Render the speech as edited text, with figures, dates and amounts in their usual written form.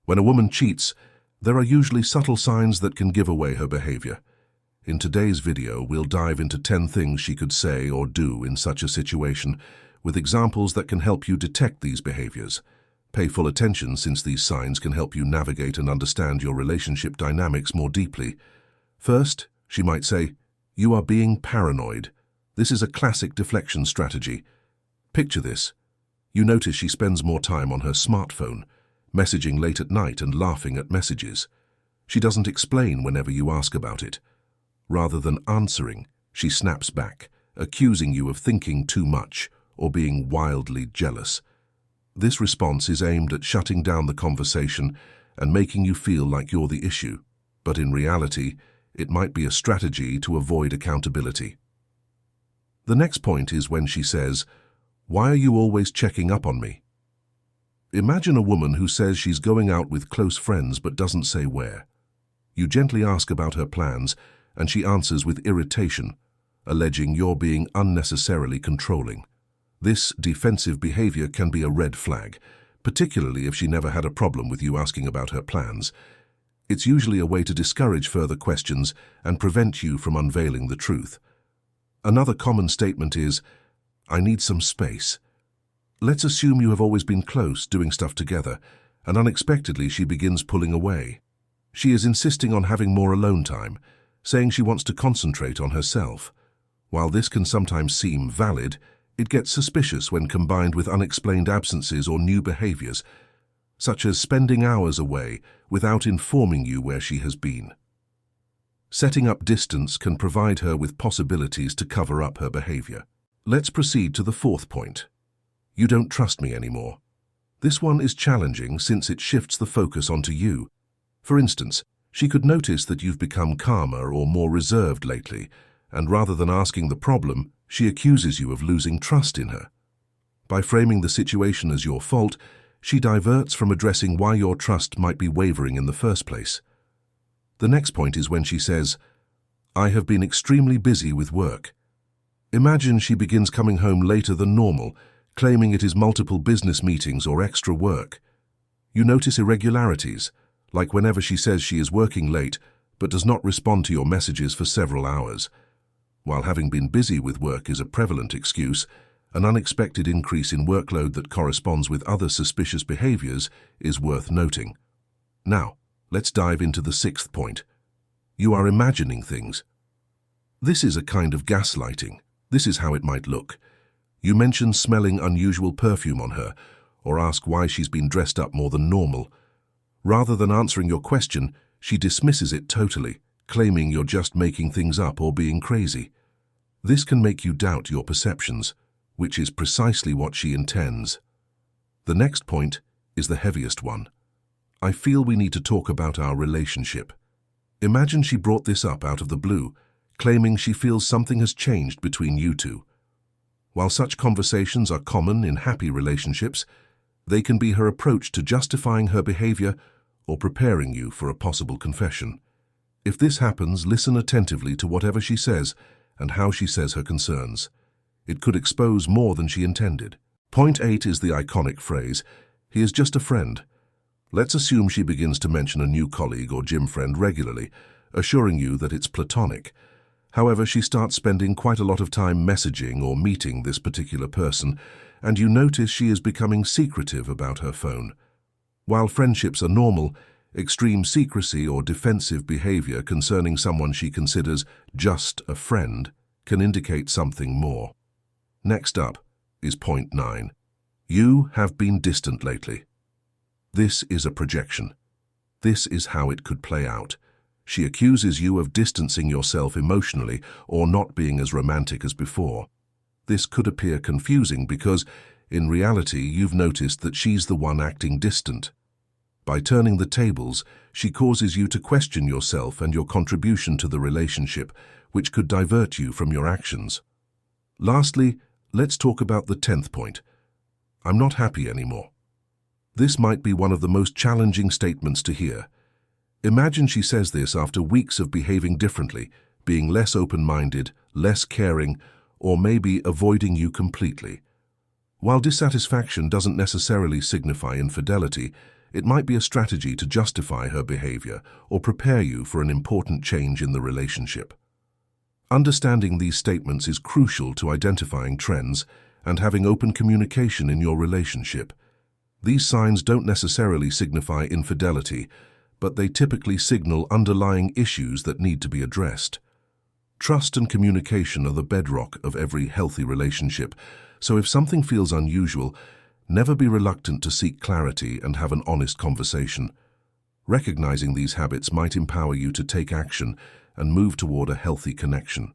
When a woman cheats, there are usually subtle signs that can give away her behavior. In today's video, we'll dive into 10 things she could say or do in such a situation, with examples that can help you detect these behaviors. Pay full attention, since these signs can help you navigate and understand your relationship dynamics more deeply. First, she might say, "You are being paranoid." This is a classic deflection strategy. Picture this. You notice she spends more time on her smartphone, messaging late at night and laughing at messages. She doesn't explain whenever you ask about it. Rather than answering, she snaps back, accusing you of thinking too much or being wildly jealous. This response is aimed at shutting down the conversation and making you feel like you're the issue, but in reality, it might be a strategy to avoid accountability. The next point is when she says, "Why are you always checking up on me?" Imagine a woman who says she's going out with close friends but doesn't say where. You gently ask about her plans, and she answers with irritation, alleging you're being unnecessarily controlling. This defensive behavior can be a red flag, particularly if she never had a problem with you asking about her plans. It's usually a way to discourage further questions and prevent you from unveiling the truth. Another common statement is, "I need some space." Let's assume you have always been close, doing stuff together, and unexpectedly she begins pulling away. She is insisting on having more alone time, saying she wants to concentrate on herself. While this can sometimes seem valid, it gets suspicious when combined with unexplained absences or new behaviors, such as spending hours away without informing you where she has been. Setting up distance can provide her with possibilities to cover up her behavior. Let's proceed to the fourth point. You don't trust me anymore. This one is challenging since it shifts the focus onto you. For instance, she could notice that you've become calmer or more reserved lately, and rather than asking the problem, she accuses you of losing trust in her. By framing the situation as your fault, she diverts from addressing why your trust might be wavering in the first place. The next point is when she says, "I have been extremely busy with work." Imagine she begins coming home later than normal, claiming it is multiple business meetings or extra work. You notice irregularities, like whenever she says she is working late but does not respond to your messages for several hours. While having been busy with work is a prevalent excuse, an unexpected increase in workload that corresponds with other suspicious behaviors is worth noting. Now, let's dive into the sixth point. You are imagining things. This is a kind of gaslighting. This is how it might look. You mention smelling unusual perfume on her, or ask why she's been dressed up more than normal. Rather than answering your question, she dismisses it totally, claiming you're just making things up or being crazy. This can make you doubt your perceptions, which is precisely what she intends. The next point is the heaviest one. I feel we need to talk about our relationship. Imagine she brought this up out of the blue, claiming she feels something has changed between you two. While such conversations are common in happy relationships, they can be her approach to justifying her behavior or preparing you for a possible confession. If this happens, listen attentively to whatever she says and how she says her concerns. It could expose more than she intended. Point 8 is the iconic phrase, "He is just a friend." Let's assume she begins to mention a new colleague or gym friend regularly, assuring you that it's platonic. However, she starts spending quite a lot of time messaging or meeting this particular person, and you notice she is becoming secretive about her phone. While friendships are normal, extreme secrecy or defensive behavior concerning someone she considers just a friend can indicate something more. Next up is point 9. You have been distant lately. This is a projection. This is how it could play out. She accuses you of distancing yourself emotionally or not being as romantic as before. This could appear confusing because, in reality, you've noticed that she's the one acting distant. By turning the tables, she causes you to question yourself and your contribution to the relationship, which could divert you from your actions. Lastly, let's talk about the 10th point. I'm not happy anymore. This might be one of the most challenging statements to hear. Imagine she says this after weeks of behaving differently, being less open-minded, less caring, or maybe avoiding you completely. While dissatisfaction doesn't necessarily signify infidelity, It might be a strategy to justify her behavior or prepare you for an important change in the relationship. Understanding these statements is crucial to identifying trends and having open communication in your relationship. These signs don't necessarily signify infidelity, but they typically signal underlying issues that need to be addressed. Trust and communication are the bedrock of every healthy relationship, so if something feels unusual, never be reluctant to seek clarity and have an honest conversation. Recognizing these habits might empower you to take action and move toward a healthy connection.